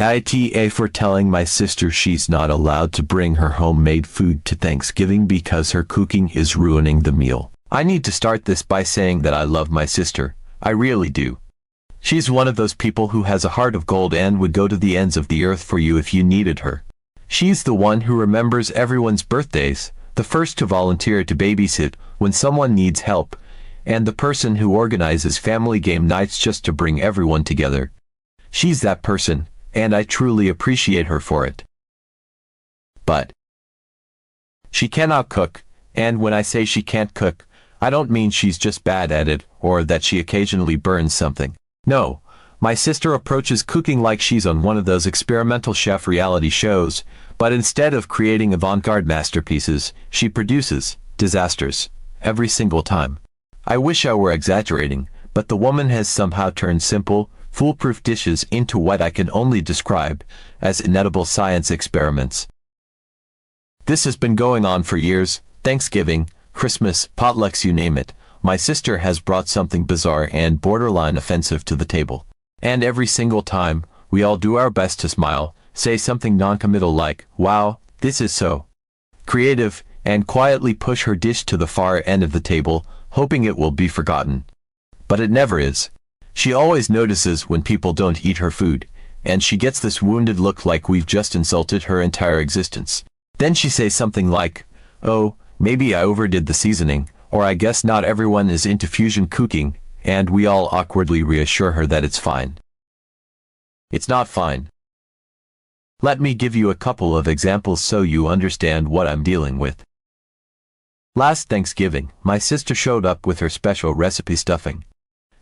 AITA for telling my sister she's not allowed to bring her homemade food to Thanksgiving because her cooking is ruining the meal. I need to start this by saying that I love my sister. I really do. She's one of those people who has a heart of gold and would go to the ends of the earth for you if you needed her. She's the one who remembers everyone's birthdays, the first to volunteer to babysit when someone needs help, and the person who organizes family game nights just to bring everyone together. She's that person, and I truly appreciate her for it. But she cannot cook, and when I say she can't cook, I don't mean she's just bad at it or that she occasionally burns something. No, my sister approaches cooking like she's on one of those experimental chef reality shows, but instead of creating avant-garde masterpieces, she produces disasters every single time. I wish I were exaggerating, but the woman has somehow turned simple, foolproof dishes into what I can only describe as inedible science experiments. This has been going on for years. Thanksgiving, Christmas, potlucks, you name it. My sister has brought something bizarre and borderline offensive to the table. And every single time, we all do our best to smile, say something non-committal like, "Wow, this is so creative," and quietly push her dish to the far end of the table, hoping it will be forgotten. But it never is. She always notices when people don't eat her food, and she gets this wounded look like we've just insulted her entire existence. Then she says something like, "Oh, maybe I overdid the seasoning," or "I guess not everyone is into fusion cooking," and we all awkwardly reassure her that it's fine. It's not fine. Let me give you a couple of examples so you understand what I'm dealing with. Last Thanksgiving, my sister showed up with her special recipe stuffing.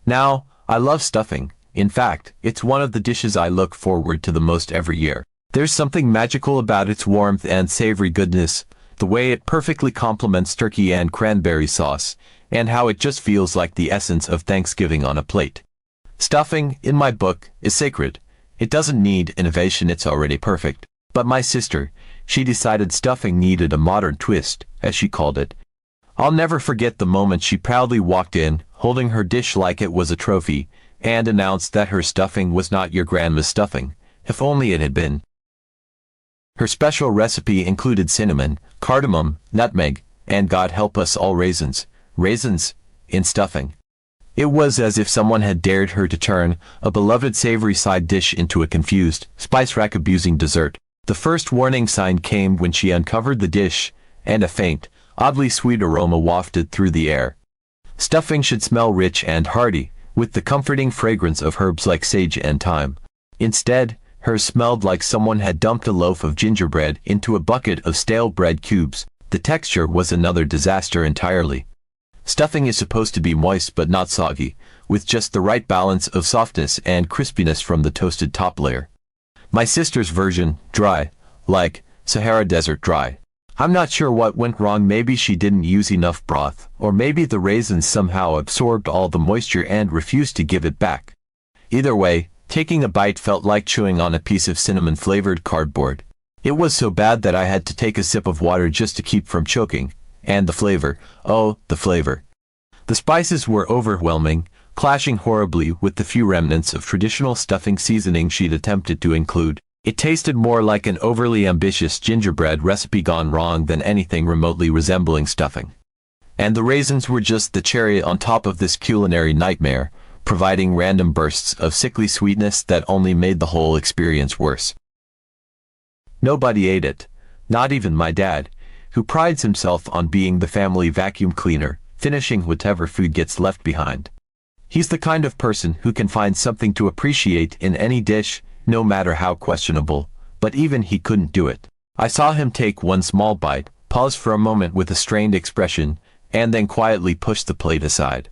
Now, I love stuffing. In fact, it's one of the dishes I look forward to the most every year. There's something magical about its warmth and savory goodness, the way it perfectly complements turkey and cranberry sauce, and how it just feels like the essence of Thanksgiving on a plate. Stuffing, in my book, is sacred. It doesn't need innovation, it's already perfect. But my sister, she decided stuffing needed a modern twist, as she called it. I'll never forget the moment she proudly walked in, holding her dish like it was a trophy, and announced that her stuffing was not your grandma's stuffing, if only it had been. Her special recipe included cinnamon, cardamom, nutmeg, and God help us all raisins in stuffing. It was as if someone had dared her to turn a beloved savory side dish into a confused, spice rack-abusing dessert. The first warning sign came when she uncovered the dish, and a faint, oddly sweet aroma wafted through the air. Stuffing should smell rich and hearty, with the comforting fragrance of herbs like sage and thyme. Instead, hers smelled like someone had dumped a loaf of gingerbread into a bucket of stale bread cubes. The texture was another disaster entirely. Stuffing is supposed to be moist but not soggy, with just the right balance of softness and crispiness from the toasted top layer. My sister's version, dry, like Sahara Desert dry. I'm not sure what went wrong. Maybe she didn't use enough broth, or maybe the raisins somehow absorbed all the moisture and refused to give it back. Either way, taking a bite felt like chewing on a piece of cinnamon-flavored cardboard. It was so bad that I had to take a sip of water just to keep from choking. And the flavor, oh, the flavor. The spices were overwhelming, clashing horribly with the few remnants of traditional stuffing seasoning she'd attempted to include. It tasted more like an overly ambitious gingerbread recipe gone wrong than anything remotely resembling stuffing. And the raisins were just the cherry on top of this culinary nightmare, providing random bursts of sickly sweetness that only made the whole experience worse. Nobody ate it, not even my dad, who prides himself on being the family vacuum cleaner, finishing whatever food gets left behind. He's the kind of person who can find something to appreciate in any dish, no matter how questionable, but even he couldn't do it. I saw him take one small bite, pause for a moment with a strained expression, and then quietly push the plate aside.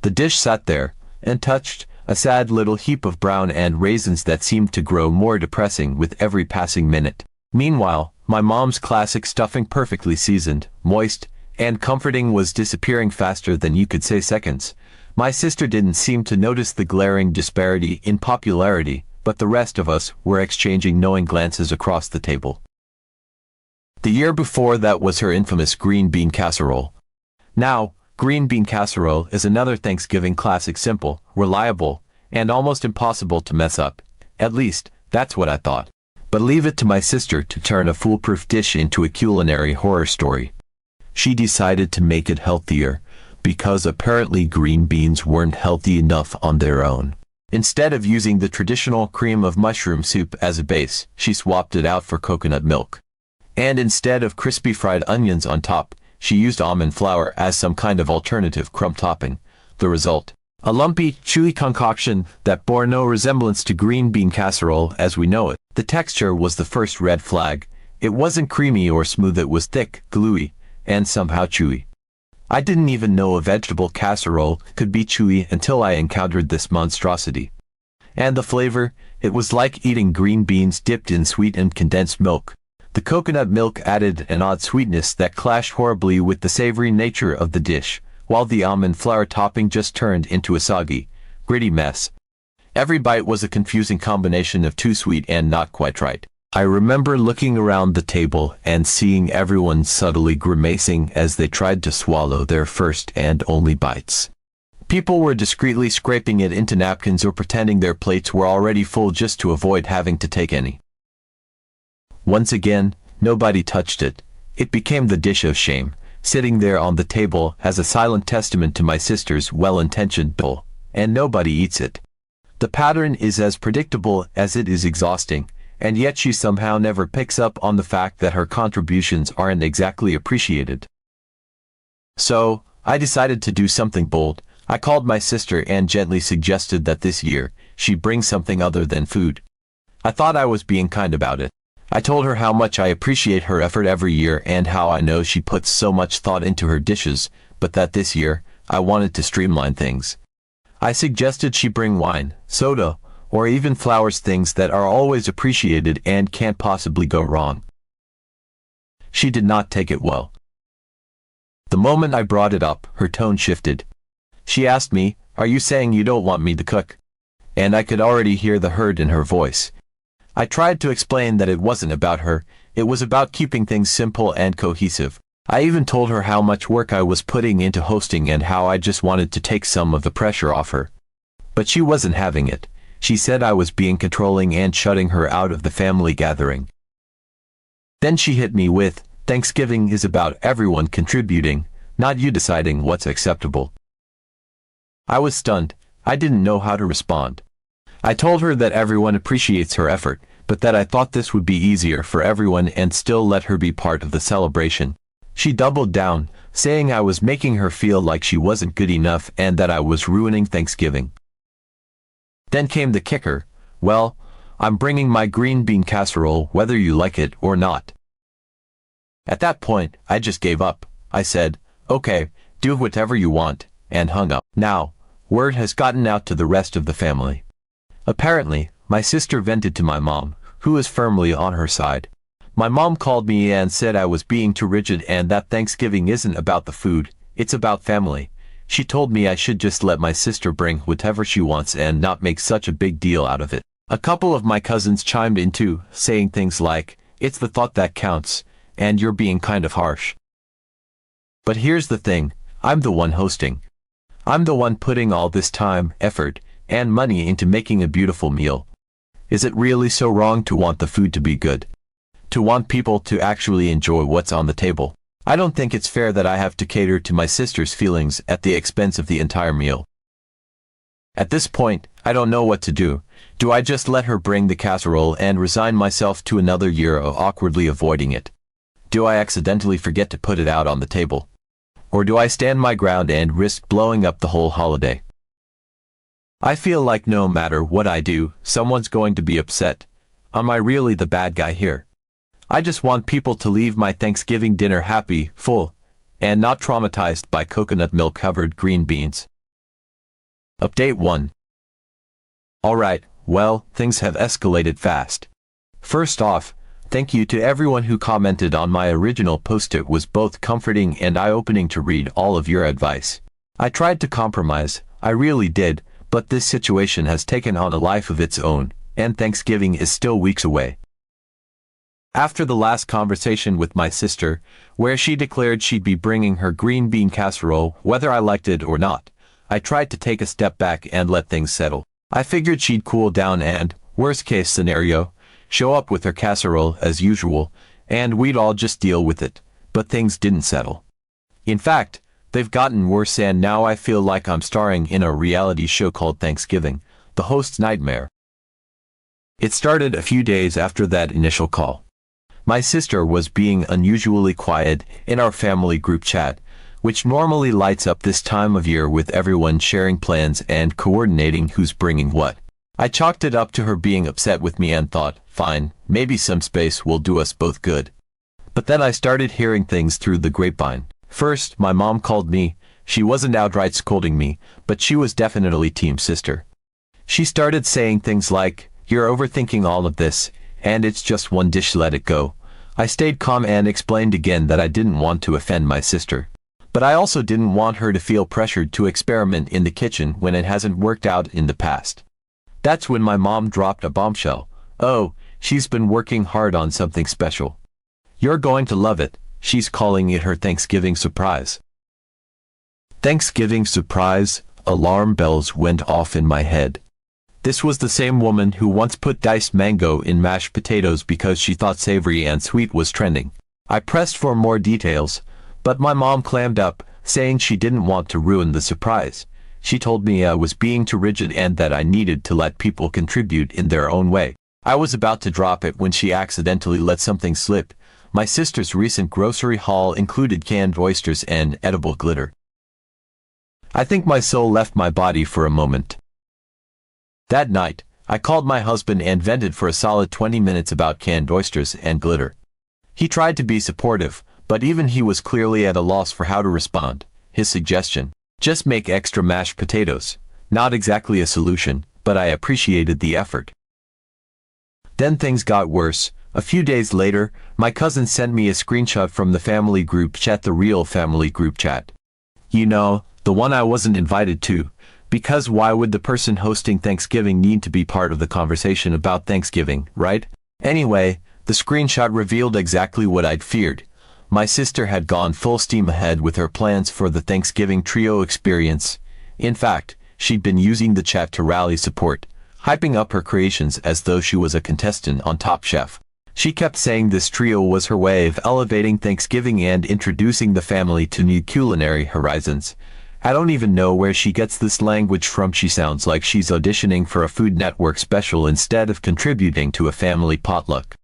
The dish sat there, untouched, a sad little heap of brown and raisins that seemed to grow more depressing with every passing minute. Meanwhile, my mom's classic stuffing, perfectly seasoned, moist, and comforting, was disappearing faster than you could say seconds. My sister didn't seem to notice the glaring disparity in popularity, but the rest of us were exchanging knowing glances across the table. The year before that was her infamous green bean casserole. Now, green bean casserole is another Thanksgiving classic, simple, reliable, and almost impossible to mess up. At least, That's what I thought. But leave it to my sister to turn a foolproof dish into a culinary horror story. She decided to make it healthier, because apparently green beans weren't healthy enough on their own. Instead of using the traditional cream of mushroom soup as a base, she swapped it out for coconut milk. And instead of crispy fried onions on top, she used almond flour as some kind of alternative crumb topping. The result? A lumpy, chewy concoction that bore no resemblance to green bean casserole as we know it. The texture was the first red flag. It wasn't creamy or smooth, it was thick, gluey, and somehow chewy. I didn't even know a vegetable casserole could be chewy until I encountered this monstrosity. And the flavor? It was like eating green beans dipped in sweetened condensed milk. The coconut milk added an odd sweetness that clashed horribly with the savory nature of the dish, while the almond flour topping just turned into a soggy, gritty mess. Every bite was a confusing combination of too sweet and not quite right. I remember looking around the table and seeing everyone subtly grimacing as they tried to swallow their first and only bites. People were discreetly scraping it into napkins or pretending their plates were already full just to avoid having to take any. Once again, nobody touched it. It became the dish of shame, sitting there on the table as a silent testament to my sister's well-intentioned goal, and nobody eats it. The pattern is as predictable as it is exhausting, and yet she somehow never picks up on the fact that her contributions aren't exactly appreciated. So, I decided to do something bold. I called my sister and gently suggested that this year, she bring something other than food. I thought I was being kind about it. I told her how much I appreciate her effort every year and how I know she puts so much thought into her dishes, but that this year, I wanted to streamline things. I suggested she bring wine, soda, or even flowers, things that are always appreciated and can't possibly go wrong. She did not take it well. The moment I brought it up, her tone shifted. She asked me, "Are you saying you don't want me to cook?" And I could already hear the hurt in her voice. I tried to explain that it wasn't about her, it was about keeping things simple and cohesive. I even told her how much work I was putting into hosting and how I just wanted to take some of the pressure off her. But she wasn't having it. She said I was being controlling and shutting her out of the family gathering. Then she hit me with, "Thanksgiving is about everyone contributing, not you deciding what's acceptable." I was stunned. I didn't know how to respond. I told her that everyone appreciates her effort, but that I thought this would be easier for everyone and still let her be part of the celebration. She doubled down, saying I was making her feel like she wasn't good enough and that I was ruining Thanksgiving. Then came the kicker. "Well, I'm bringing my green bean casserole whether you like it or not." At that point, I just gave up. I said, "Okay, do whatever you want," and hung up. Now, word has gotten out to the rest of the family. Apparently, my sister vented to my mom, who is firmly on her side. My mom called me and said I was being too rigid and that Thanksgiving isn't about the food, it's about family. She told me I should just let my sister bring whatever she wants and not make such a big deal out of it. A couple of my cousins chimed in too, saying things like, "It's the thought that counts, and you're being kind of harsh." But here's the thing, I'm the one hosting. I'm the one putting all this time, effort, and money into making a beautiful meal. Is it really so wrong to want the food to be good? To want people to actually enjoy what's on the table? I don't think it's fair that I have to cater to my sister's feelings at the expense of the entire meal. At this point, I don't know what to do. Do I just let her bring the casserole and resign myself to another year of awkwardly avoiding it? Do I accidentally forget to put it out on the table? Or do I stand my ground and risk blowing up the whole holiday? I feel like no matter what I do, someone's going to be upset. Am I really the bad guy here? I just want people to leave my Thanksgiving dinner happy, full, and not traumatized by coconut milk-covered green beans. Update 1. Alright, well, things have escalated fast. First off, thank you to everyone who commented on my original post. It was both comforting and eye-opening to read all of your advice. I tried to compromise, I really did, but this situation has taken on a life of its own, and Thanksgiving is still weeks away. After the last conversation with my sister, where she declared she'd be bringing her green bean casserole whether I liked it or not, I tried to take a step back and let things settle. I figured she'd cool down and, Worst case scenario, show up with her casserole as usual, and we'd all just deal with it. But things didn't settle. In fact, they've gotten worse, and now I feel like I'm starring in a reality show called Thanksgiving, the host's nightmare. It started a few days after that initial call. My sister was being unusually quiet in our family group chat, which normally lights up this time of year with everyone sharing plans and coordinating who's bringing what. I chalked it up to her being upset with me and thought, fine, maybe some space will do us both good. But then I started hearing things through the grapevine. First, my mom called me. She wasn't outright scolding me, but she was definitely team sister. She started saying things like, "You're overthinking all of this, and it's just one dish, let it go." I stayed calm and explained again that I didn't want to offend my sister. But I also didn't want her to feel pressured to experiment in the kitchen when it hasn't worked out in the past. That's when my mom dropped a bombshell. "Oh, she's been working hard on something special. You're going to love it. She's calling it her Thanksgiving surprise." Thanksgiving surprise, alarm bells went off in my head. This was the same woman who once put diced mango in mashed potatoes because she thought savory and sweet was trending. I pressed for more details, but my mom clammed up, saying she didn't want to ruin the surprise. She told me I was being too rigid and that I needed to let people contribute in their own way. I was about to drop it when she accidentally let something slip. My sister's recent grocery haul included canned oysters and edible glitter. I think my soul left my body for a moment. That night, I called my husband and vented for a solid 20 minutes about canned oysters and glitter. He tried to be supportive, but even he was clearly at a loss for how to respond. His suggestion, just make extra mashed potatoes, not exactly a solution, but I appreciated the effort. Then things got worse. A few days later, my cousin sent me a screenshot from the family group chat, the real family group chat. You know, the one I wasn't invited to, because why would the person hosting Thanksgiving need to be part of the conversation about Thanksgiving, right? Anyway, the screenshot revealed exactly what I'd feared. My sister had gone full steam ahead with her plans for the Thanksgiving trio experience. In fact, she'd been using the chat to rally support, hyping up her creations as though she was a contestant on Top Chef. She kept saying this trio was her way of elevating Thanksgiving and introducing the family to new culinary horizons. I don't even know where she gets this language from. She sounds like she's auditioning for a Food Network special instead of contributing to a family potluck.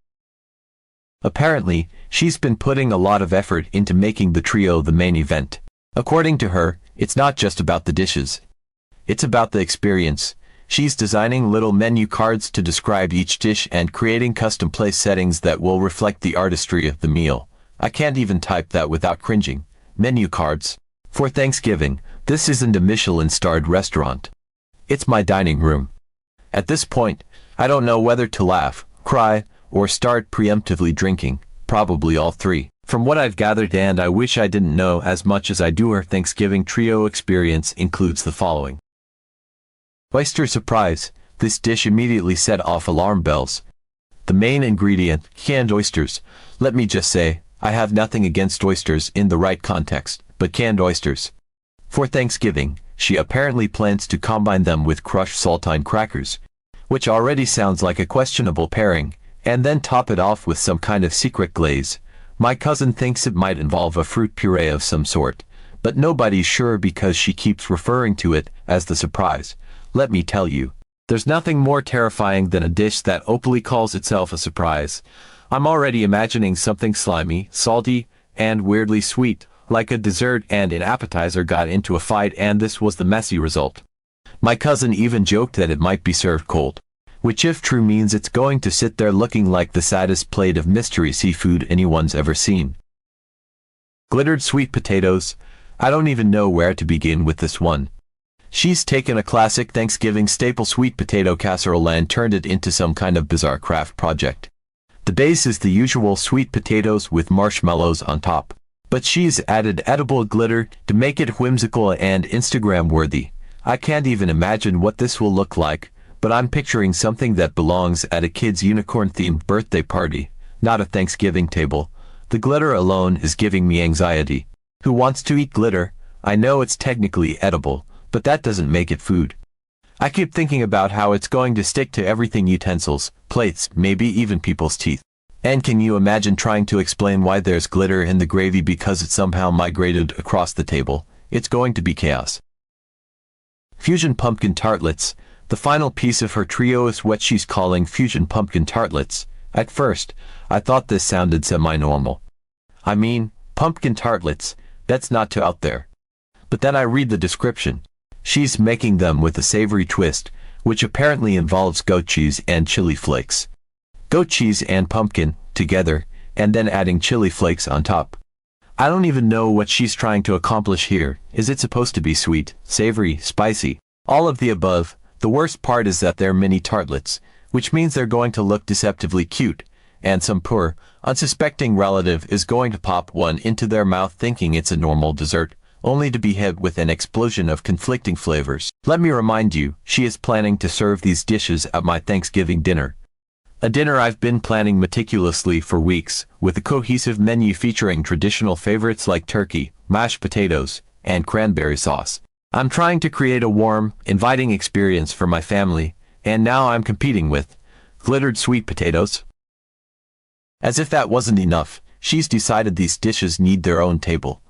Apparently, she's been putting a lot of effort into making the trio the main event. According to her, it's not just about the dishes. It's about the experience. She's designing little menu cards to describe each dish and creating custom place settings that will reflect the artistry of the meal. I can't even type that without cringing. Menu cards. For Thanksgiving, this isn't a Michelin-starred restaurant. It's my dining room. At this point, I don't know whether to laugh, cry, or start preemptively drinking, probably all three. From what I've gathered, and I wish I didn't know as much as I do, her Thanksgiving trio experience includes the following. Oyster surprise. This dish immediately set off alarm bells. The main ingredient, canned oysters. Let me just say, I have nothing against oysters in the right context, but canned oysters. For Thanksgiving, she apparently plans to combine them with crushed saltine crackers, which already sounds like a questionable pairing, and then top it off with some kind of secret glaze. My cousin thinks it might involve a fruit puree of some sort, but nobody's sure because she keeps referring to it as the surprise. Let me tell you, there's nothing more terrifying than a dish that openly calls itself a surprise. I'm already imagining something slimy, salty, and weirdly sweet, like a dessert and an appetizer got into a fight and this was the messy result. My cousin even joked that it might be served cold, which if true means it's going to sit there looking like the saddest plate of mystery seafood anyone's ever seen. Glittered sweet potatoes. I don't even know where to begin with this one. She's taken a classic Thanksgiving staple sweet potato casserole and turned it into some kind of bizarre craft project. The base is the usual sweet potatoes with marshmallows on top, but she's added edible glitter to make it whimsical and Instagram-worthy. I can't even imagine what this will look like, but I'm picturing something that belongs at a kid's unicorn-themed birthday party, not a Thanksgiving table. The glitter alone is giving me anxiety. Who wants to eat glitter? I know it's technically edible, but that doesn't make it food. I keep thinking about how it's going to stick to everything: utensils, plates, maybe even people's teeth. And can you imagine trying to explain why there's glitter in the gravy because it somehow migrated across the table? It's going to be chaos. Fusion pumpkin tartlets. The final piece of her trio is what she's calling fusion pumpkin tartlets. At first, I thought this sounded semi-normal. I mean, pumpkin tartlets, that's not too out there. But then I read the description. She's making them with a savory twist, which apparently involves goat cheese and chili flakes. Goat cheese and pumpkin, together, and then adding chili flakes on top. I don't even know what she's trying to accomplish here. Is it supposed to be sweet, savory, spicy? All of the above. The worst part is that they're mini tartlets, which means they're going to look deceptively cute, and some poor, unsuspecting relative is going to pop one into their mouth thinking it's a normal dessert, only to be hit with an explosion of conflicting flavors. Let me remind you, she is planning to serve these dishes at my Thanksgiving dinner. A dinner I've been planning meticulously for weeks, with a cohesive menu featuring traditional favorites like turkey, mashed potatoes, and cranberry sauce. I'm trying to create a warm, inviting experience for my family, and now I'm competing with glittered sweet potatoes. As if that wasn't enough, she's decided these dishes need their own table.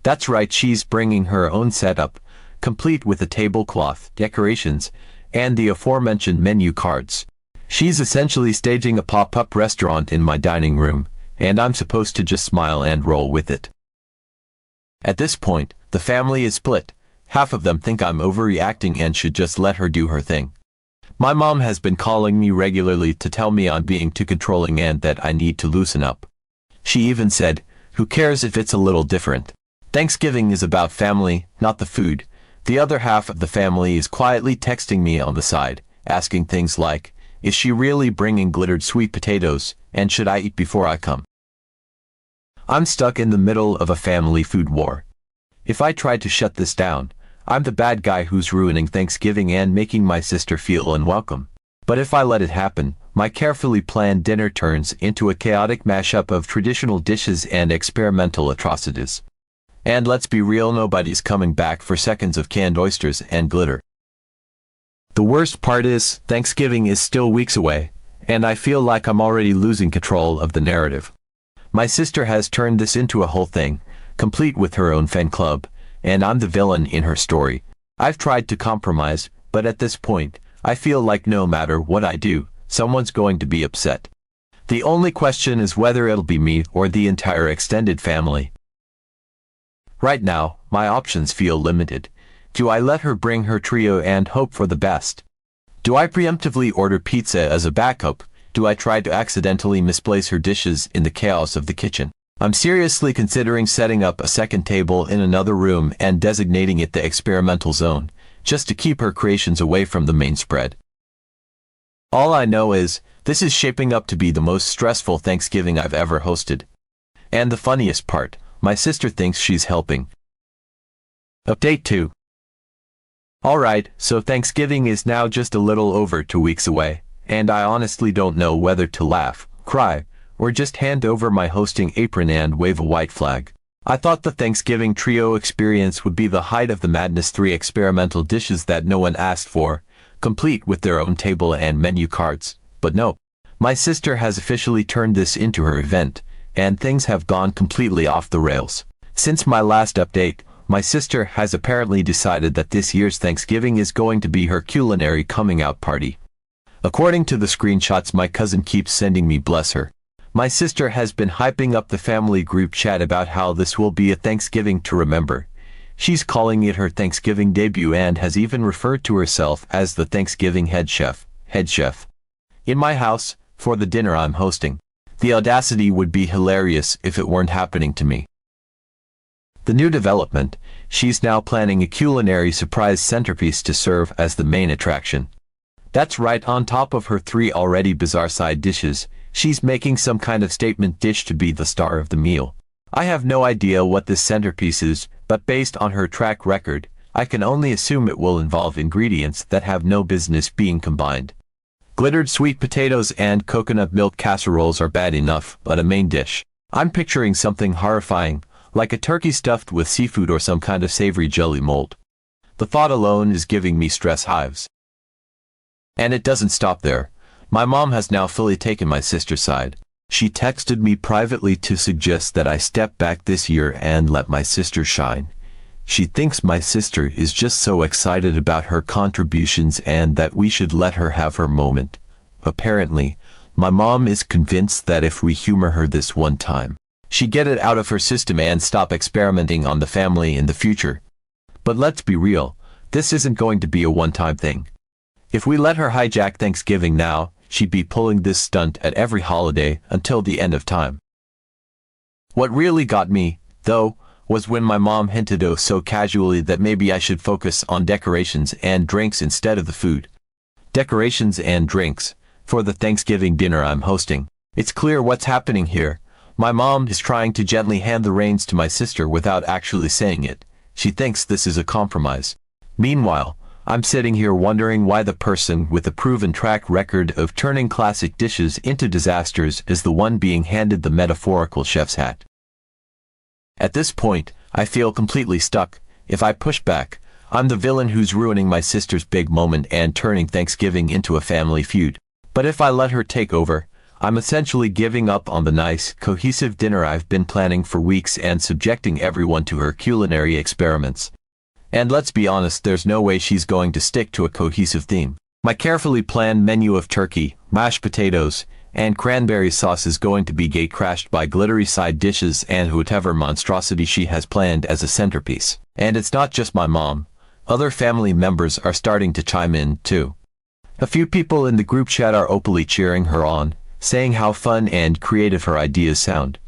That's right, she's bringing her own setup, complete with a tablecloth, decorations, and the aforementioned menu cards. She's essentially staging a pop-up restaurant in my dining room, and I'm supposed to just smile and roll with it. At this point, the family is split. Half of them think I'm overreacting and should just let her do her thing. My mom has been calling me regularly to tell me I'm being too controlling and that I need to loosen up. She even said, "Who cares if it's a little different? Thanksgiving is about family, not the food." The other half of the family is quietly texting me on the side, asking things like, is she really bringing glittered sweet potatoes, and should I eat before I come? I'm stuck in the middle of a family food war. If I try to shut this down, I'm the bad guy who's ruining Thanksgiving and making my sister feel unwelcome. But if I let it happen, my carefully planned dinner turns into a chaotic mashup of traditional dishes and experimental atrocities. And let's be real, nobody's coming back for seconds of canned oysters and glitter. The worst part is, Thanksgiving is still weeks away, and I feel like I'm already losing control of the narrative. My sister has turned this into a whole thing, complete with her own fan club, and I'm the villain in her story. I've tried to compromise, but at this point, I feel like no matter what I do, someone's going to be upset. The only question is whether it'll be me or the entire extended family. Right now, my options feel limited. Do I let her bring her trio and hope for the best? Do I preemptively order pizza as a backup? Do I try to accidentally misplace her dishes in the chaos of the kitchen? I'm seriously considering setting up a second table in another room and designating it the experimental zone, just to keep her creations away from the main spread. All I know is, this is shaping up to be the most stressful Thanksgiving I've ever hosted. And the funniest part, my sister thinks she's helping. Update 2. Alright, so Thanksgiving is now just a little over 2 weeks away, and I honestly don't know whether to laugh, cry, or just hand over my hosting apron and wave a white flag. I thought the Thanksgiving trio experience would be the height of the madness: 3 experimental dishes that no one asked for, complete with their own table and menu cards. But no. My sister has officially turned this into her event, and things have gone completely off the rails. Since my last update, my sister has apparently decided that this year's Thanksgiving is going to be her culinary coming out party. According to the screenshots my cousin keeps sending me, bless her, my sister has been hyping up the family group chat about how this will be a Thanksgiving to remember. She's calling it her Thanksgiving debut and has even referred to herself as the Thanksgiving head chef. In my house, for the dinner I'm hosting. The audacity would be hilarious if it weren't happening to me. The new development, she's now planning a culinary surprise centerpiece to serve as the main attraction. That's right, on top of her 3 already bizarre side dishes, she's making some kind of statement dish to be the star of the meal. I have no idea what this centerpiece is, but based on her track record, I can only assume it will involve ingredients that have no business being combined. Glittered sweet potatoes and coconut milk casseroles are bad enough, but a main dish. I'm picturing something horrifying, like a turkey stuffed with seafood or some kind of savory jelly mold. The thought alone is giving me stress hives. And it doesn't stop there. My mom has now fully taken my sister's side. She texted me privately to suggest that I step back this year and let my sister shine. She thinks my sister is just so excited about her contributions and that we should let her have her moment. Apparently, my mom is convinced that if we humor her this one time, she get it out of her system and stop experimenting on the family in the future. But let's be real, this isn't going to be a one-time thing. If we let her hijack Thanksgiving now, she'd be pulling this stunt at every holiday until the end of time. What really got me, though, was when my mom hinted so casually that maybe I should focus on decorations and drinks instead of the food. Decorations and drinks, for the Thanksgiving dinner I'm hosting. It's clear what's happening here. My mom is trying to gently hand the reins to my sister without actually saying it. She thinks this is a compromise. Meanwhile, I'm sitting here wondering why the person with a proven track record of turning classic dishes into disasters is the one being handed the metaphorical chef's hat. At this point, I feel completely stuck. If I push back, I'm the villain who's ruining my sister's big moment and turning Thanksgiving into a family feud. But if I let her take over, I'm essentially giving up on the nice, cohesive dinner I've been planning for weeks and subjecting everyone to her culinary experiments. And let's be honest, there's no way she's going to stick to a cohesive theme. My carefully planned menu of turkey, mashed potatoes, and cranberry sauce is going to be gate-crashed by glittery side dishes and whatever monstrosity she has planned as a centerpiece. And it's not just my mom. Other family members are starting to chime in, too. A few people in the group chat are openly cheering her on, saying how fun and creative her ideas sound.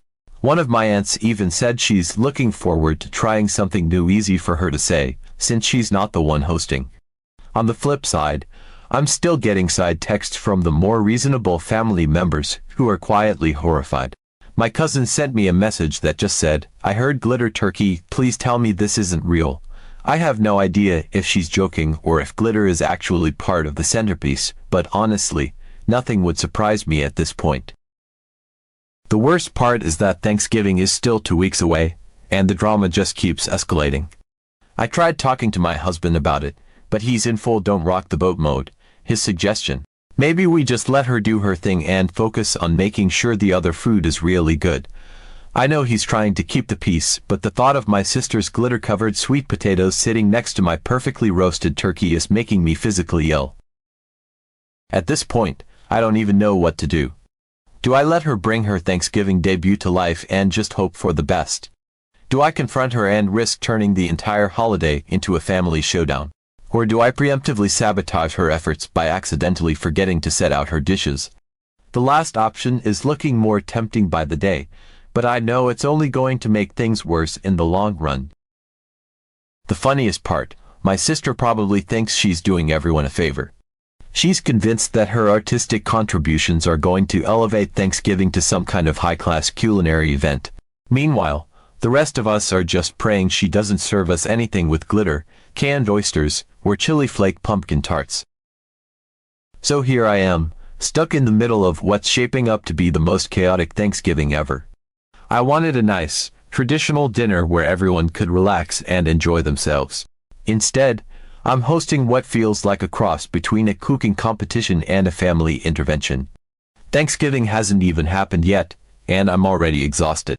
One of my aunts even said she's looking forward to trying something new, easy for her to say, since she's not the one hosting. On the flip side, I'm still getting side texts from the more reasonable family members who are quietly horrified. My cousin sent me a message that just said, "I heard glitter turkey, please tell me this isn't real." I have no idea if she's joking or if glitter is actually part of the centerpiece, but honestly, nothing would surprise me at this point. The worst part is that Thanksgiving is still 2 weeks away, and the drama just keeps escalating. I tried talking to my husband about it, but he's in full don't rock the boat mode. His suggestion: maybe we just let her do her thing and focus on making sure the other food is really good. I know he's trying to keep the peace, but the thought of my sister's glitter-covered sweet potatoes sitting next to my perfectly roasted turkey is making me physically ill. At this point, I don't even know what to do. Do I let her bring her Thanksgiving debut to life and just hope for the best? Do I confront her and risk turning the entire holiday into a family showdown? Or do I preemptively sabotage her efforts by accidentally forgetting to set out her dishes? The last option is looking more tempting by the day, but I know it's only going to make things worse in the long run. The funniest part, my sister probably thinks she's doing everyone a favor. She's convinced that her artistic contributions are going to elevate Thanksgiving to some kind of high-class culinary event. Meanwhile, the rest of us are just praying she doesn't serve us anything with glitter, canned oysters, or chili flake pumpkin tarts. So here I am, stuck in the middle of what's shaping up to be the most chaotic Thanksgiving ever. I wanted a nice, traditional dinner where everyone could relax and enjoy themselves. Instead, I'm hosting what feels like a cross between a cooking competition and a family intervention. Thanksgiving hasn't even happened yet, and I'm already exhausted.